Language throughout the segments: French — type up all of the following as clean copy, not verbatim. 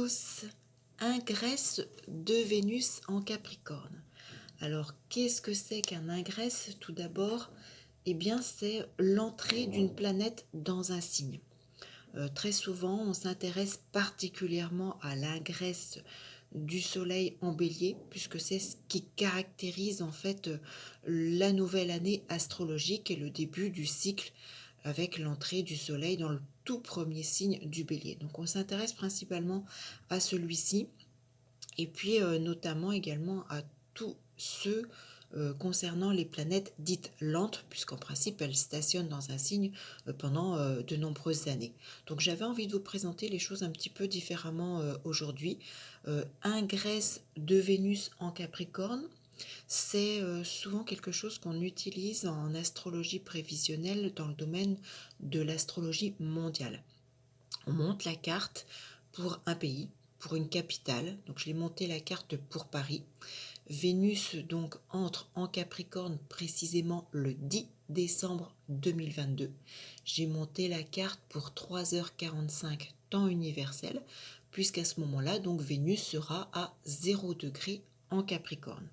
tous, ingresse de Vénus en Capricorne. Alors, qu'est-ce que c'est qu'un ingresse? Tout d'abord, eh bien, c'est l'entrée d'une planète dans un signe. Très souvent, on s'intéresse particulièrement à l'ingresse du Soleil en Bélier, puisque c'est ce qui caractérise en fait la nouvelle année astrologique et le début du cycle avec l'entrée du Soleil dans le tout premier signe du Bélier. Donc on s'intéresse principalement à celui-ci et puis notamment également à tous ceux concernant les planètes dites lentes, puisqu'en principe elles stationnent dans un signe pendant de nombreuses années. Donc j'avais envie de vous présenter les choses un petit peu différemment aujourd'hui. Ingresse de Vénus en Capricorne, c'est souvent quelque chose qu'on utilise en astrologie prévisionnelle dans le domaine de l'astrologie mondiale. On monte la carte pour un pays, pour une capitale. Donc je l'ai monté la carte pour Paris. Vénus donc entre en Capricorne précisément le 10 décembre 2022. J'ai monté la carte pour 3h45 temps universel, puisqu'à ce moment-là, donc Vénus sera à 0 degré en Capricorne.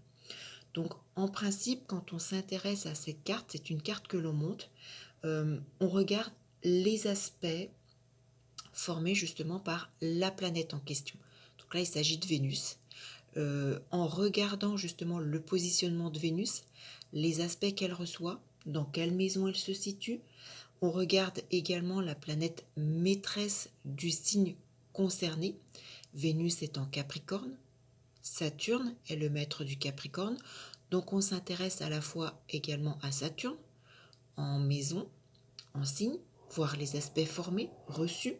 Donc en principe, quand on s'intéresse à cette carte, c'est une carte que l'on monte, on regarde les aspects formés justement par la planète en question. Donc là, il s'agit de Vénus. En regardant justement le positionnement de Vénus, les aspects qu'elle reçoit, dans quelle maison elle se situe, on regarde également la planète maîtresse du signe concerné. Vénus est en Capricorne, Saturne est le maître du Capricorne, donc on s'intéresse à la fois également à Saturne, en maison, en signe, voir les aspects formés, reçus,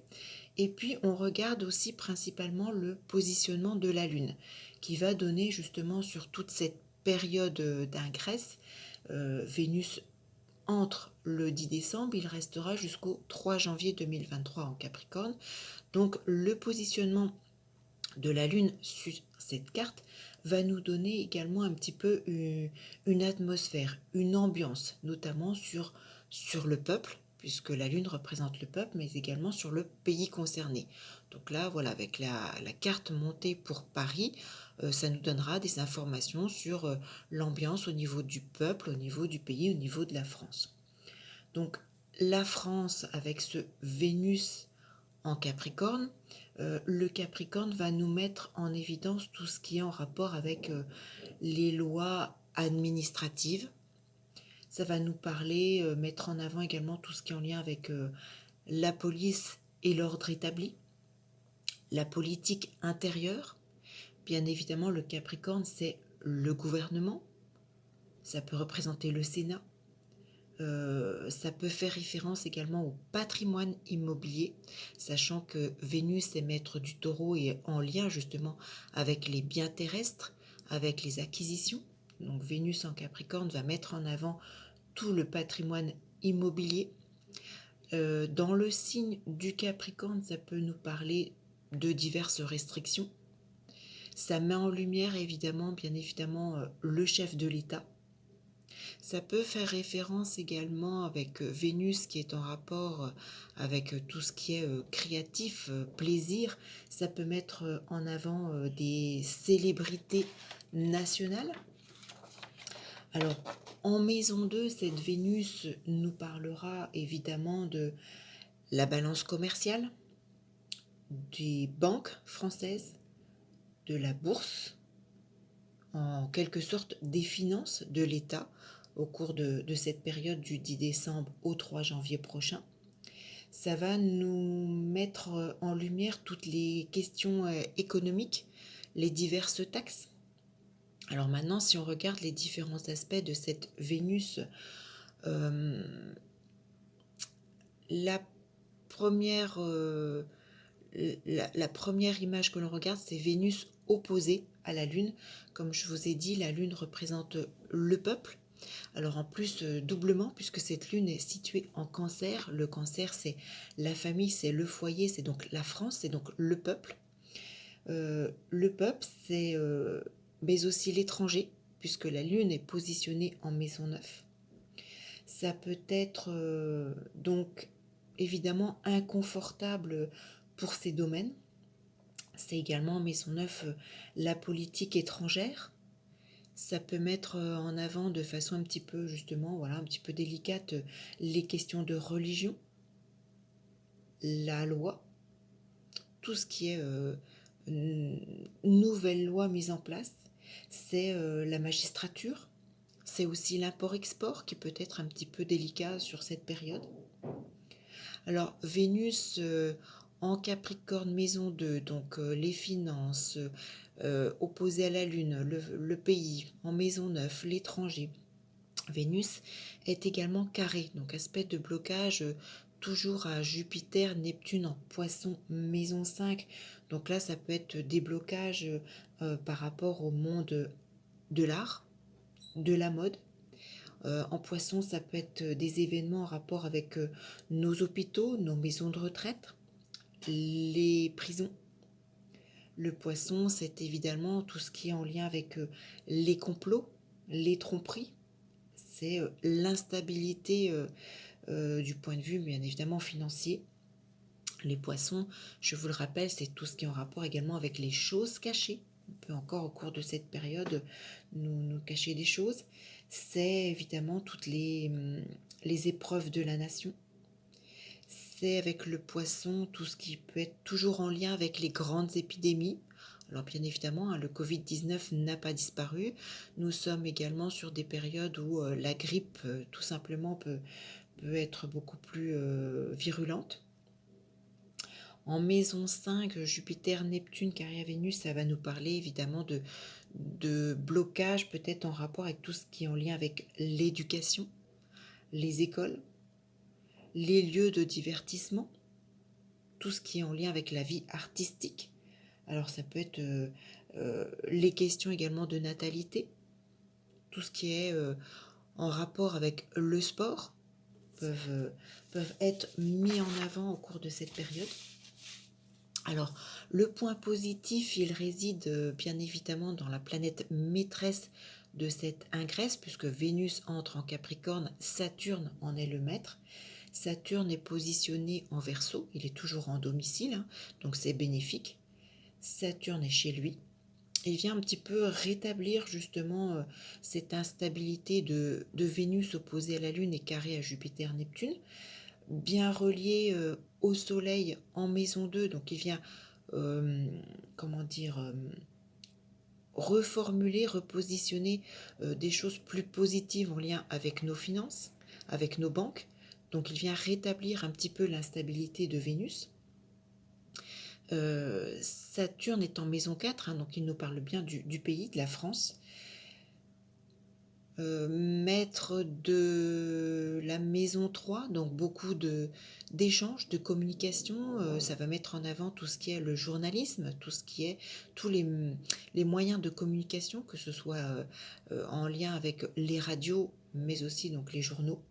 et puis on regarde aussi principalement le positionnement de la Lune, qui va donner justement sur toute cette période d'ingresse, Vénus entre le 10 décembre, il restera jusqu'au 3 janvier 2023 en Capricorne. Donc le positionnement de la Lune sur cette carte va nous donner également un petit peu une atmosphère, une ambiance, notamment sur le peuple, puisque la Lune représente le peuple, mais également sur le pays concerné. Donc là, voilà, avec la carte montée pour Paris, ça nous donnera des informations sur l'ambiance au niveau du peuple, au niveau du pays, au niveau de la France. Donc la France, avec ce Vénus en Capricorne, le Capricorne va nous mettre en évidence tout ce qui est en rapport avec les lois administratives. Ça va nous parler, mettre en avant également tout ce qui est en lien avec la police et l'ordre établi, la politique intérieure. Bien évidemment, le Capricorne, c'est le gouvernement. Ça peut représenter le Sénat. Ça peut faire référence également au patrimoine immobilier, sachant que Vénus est maître du taureau et en lien justement avec les biens terrestres, avec les acquisitions. Donc Vénus en Capricorne va mettre en avant tout le patrimoine immobilier. Dans le signe du Capricorne, ça peut nous parler de diverses restrictions. Ça met en lumière évidemment, bien évidemment, le chef de l'État. Ça peut faire référence également avec Vénus qui est en rapport avec tout ce qui est créatif, plaisir. Ça peut mettre en avant des célébrités nationales. Alors, en maison 2, cette Vénus nous parlera évidemment de la balance commerciale, des banques françaises, de la bourse, en quelque sorte des finances de l'État au cours de cette période du 10 décembre au 3 janvier prochain. Ça va nous mettre en lumière toutes les questions économiques, les diverses taxes. Alors maintenant, si on regarde les différents aspects de cette Vénus, euh, la première, la première image que l'on regarde, c'est Vénus opposée à la Lune. Comme je vous ai dit, la Lune représente le peuple. Alors en plus, doublement, puisque cette Lune est située en Cancer. Le Cancer, c'est la famille, c'est le foyer, c'est donc la France, c'est donc le peuple. Le peuple, c'est mais aussi l'étranger, puisque la Lune est positionnée en maison 9. Ça peut être donc évidemment inconfortable pour ces domaines. C'est également en maison 9 la politique étrangère. Ça peut mettre en avant de façon un petit peu, justement, voilà, un petit peu délicate, les questions de religion, la loi, tout ce qui est nouvelle loi mise en place. C'est la magistrature. C'est aussi l'import-export qui peut être un petit peu délicat sur cette période. Alors, Vénus en Capricorne, maison 2, donc les finances, opposé à la Lune, le pays, en maison 9, l'étranger. Vénus est également carré, donc aspect de blocage toujours à Jupiter, Neptune en Poisson, maison 5. Donc là, ça peut être des blocages par rapport au monde de l'art, de la mode. En Poisson, ça peut être des événements en rapport avec nos hôpitaux, nos maisons de retraite, les prisons. Le Poisson, c'est évidemment tout ce qui est en lien avec les complots, les tromperies. C'est l'instabilité du point de vue, bien évidemment, financier. Les Poissons, je vous le rappelle, c'est tout ce qui est en rapport également avec les choses cachées. On peut encore, au cours de cette période, nous cacher des choses. C'est évidemment toutes les épreuves de la nation. C'est avec le Poisson tout ce qui peut être toujours en lien avec les grandes épidémies. Alors bien évidemment, le Covid-19 n'a pas disparu. Nous sommes également sur des périodes où la grippe, tout simplement, peut être beaucoup plus virulente. En maison 5, Jupiter, Neptune, carré à Vénus, ça va nous parler évidemment de blocage, peut-être en rapport avec tout ce qui est en lien avec l'éducation, les écoles, les lieux de divertissement, tout ce qui est en lien avec la vie artistique. Alors ça peut être les questions également de natalité, tout ce qui est en rapport avec le sport peuvent être mis en avant au cours de cette période. Alors, le point positif, il réside bien évidemment dans la planète maîtresse de cette ingresse, puisque Vénus entre en Capricorne, Saturne en est le maître. Saturne est positionné en Verseau, il est toujours en domicile, donc c'est bénéfique. Saturne est chez lui. Il vient un petit peu rétablir justement cette instabilité de Vénus opposée à la Lune et carré à Jupiter-Neptune, bien relié au Soleil en maison 2, donc il vient, comment dire, reformuler, repositionner des choses plus positives en lien avec nos finances, avec nos banques. Donc il vient rétablir un petit peu l'instabilité de Vénus. Saturne est en maison 4, donc il nous parle bien du pays, de la France. Maître de la maison 3, donc beaucoup d'échanges, de communication. Ça va mettre en avant tout ce qui est le journalisme, tout ce qui est tous les moyens de communication, que ce soit en lien avec les radios, mais aussi donc les journaux.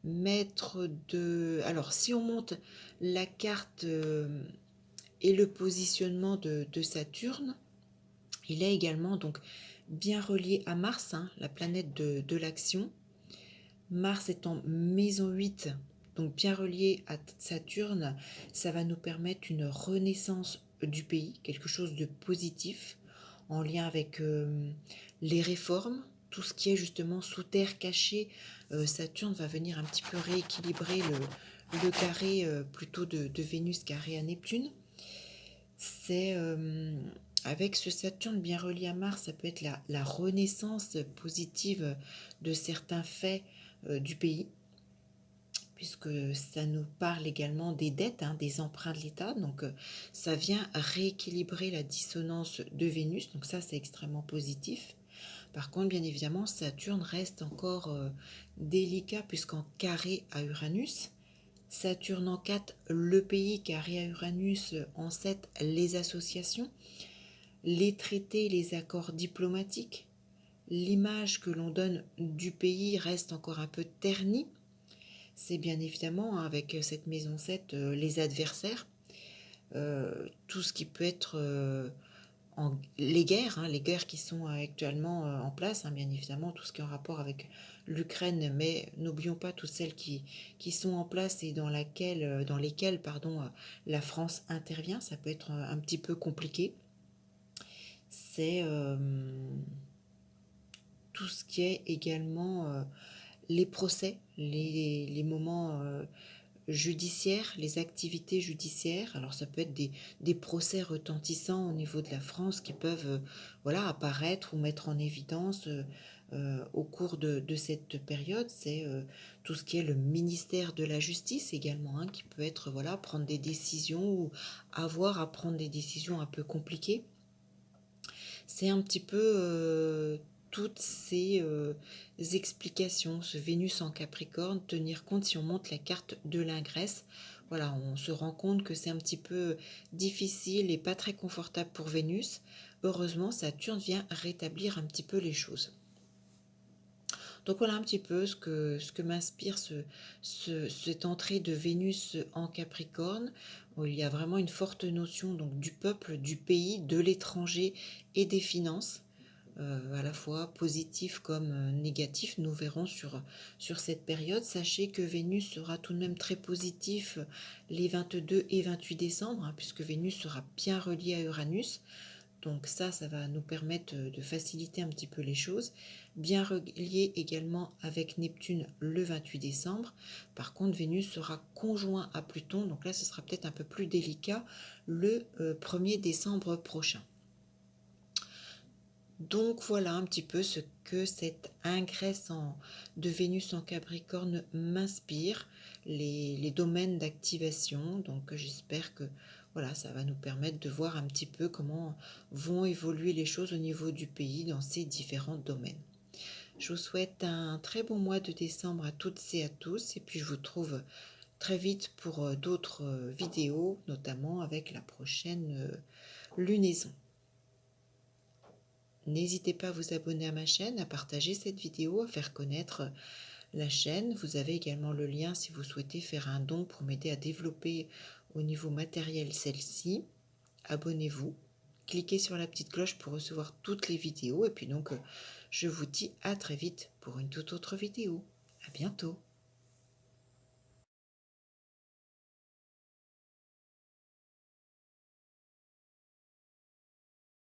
Maître de... Alors, si on monte la carte et le positionnement de Saturne, il est également donc bien relié à Mars, la planète de l'action. Mars est en maison 8, donc bien relié à Saturne, ça va nous permettre une renaissance du pays, quelque chose de positif, en lien avec les réformes, tout ce qui est justement sous terre caché. Saturne va venir un petit peu rééquilibrer le carré plutôt de Vénus carré à Neptune. C'est avec ce Saturne bien relié à Mars, ça peut être la renaissance positive de certains faits du pays, puisque ça nous parle également des dettes, des emprunts de l'État. Donc ça vient rééquilibrer la dissonance de Vénus, donc ça c'est extrêmement positif. Par contre, bien évidemment, Saturne reste encore délicat, puisqu'en carré à Uranus. Saturne en 4, le pays, carré à Uranus en 7, les associations, les traités, les accords diplomatiques. L'image que l'on donne du pays reste encore un peu ternie. C'est bien évidemment avec cette maison 7 les adversaires, tout ce qui peut être les guerres qui sont actuellement en place, hein, bien évidemment, tout ce qui est en rapport avec l'Ukraine, mais n'oublions pas toutes celles qui sont en place et dans lesquelles la France intervient. Ça peut être un petit peu compliqué. C'est tout ce qui est également les procès, les moments judiciaires, les activités judiciaires. Alors ça peut être des procès retentissants au niveau de la France qui peuvent voilà, apparaître ou mettre en évidence au cours de cette période. C'est tout ce qui est le ministère de la Justice également, hein, qui peut être voilà, prendre des décisions ou avoir à prendre des décisions un peu compliquées. C'est un petit peu toutes ces explications, ce Vénus en Capricorne, tenir compte si on monte la carte de l'ingresse. Voilà, on se rend compte que c'est un petit peu difficile et pas très confortable pour Vénus. Heureusement, Saturne vient rétablir un petit peu les choses. Donc voilà un petit peu ce que m'inspire cette entrée de Vénus en Capricorne, où il y a vraiment une forte notion donc, du peuple, du pays, de l'étranger et des finances, à la fois positif comme négatif. Nous verrons sur cette période. Sachez que Vénus sera tout de même très positif les 22 et 28 décembre, hein, puisque Vénus sera bien reliée à Uranus. Donc ça va nous permettre de faciliter un petit peu les choses. Bien relié également avec Neptune le 28 décembre. Par contre, Vénus sera conjoint à Pluton, donc là ce sera peut-être un peu plus délicat le 1er décembre prochain. Donc voilà un petit peu ce que cette ingresse de Vénus en Capricorne m'inspire, les domaines d'activation. Donc j'espère que voilà, ça va nous permettre de voir un petit peu comment vont évoluer les choses au niveau du pays dans ces différents domaines. Je vous souhaite un très bon mois de décembre à toutes et à tous, et puis je vous trouve très vite pour d'autres vidéos, notamment avec la prochaine lunaison. N'hésitez pas à vous abonner à ma chaîne, à partager cette vidéo, à faire connaître la chaîne. Vous avez également le lien si vous souhaitez faire un don pour m'aider à développer au niveau matériel celle-ci. Abonnez-vous, cliquez sur la petite cloche pour recevoir toutes les vidéos. Et puis donc, je vous dis à très vite pour une toute autre vidéo. À bientôt.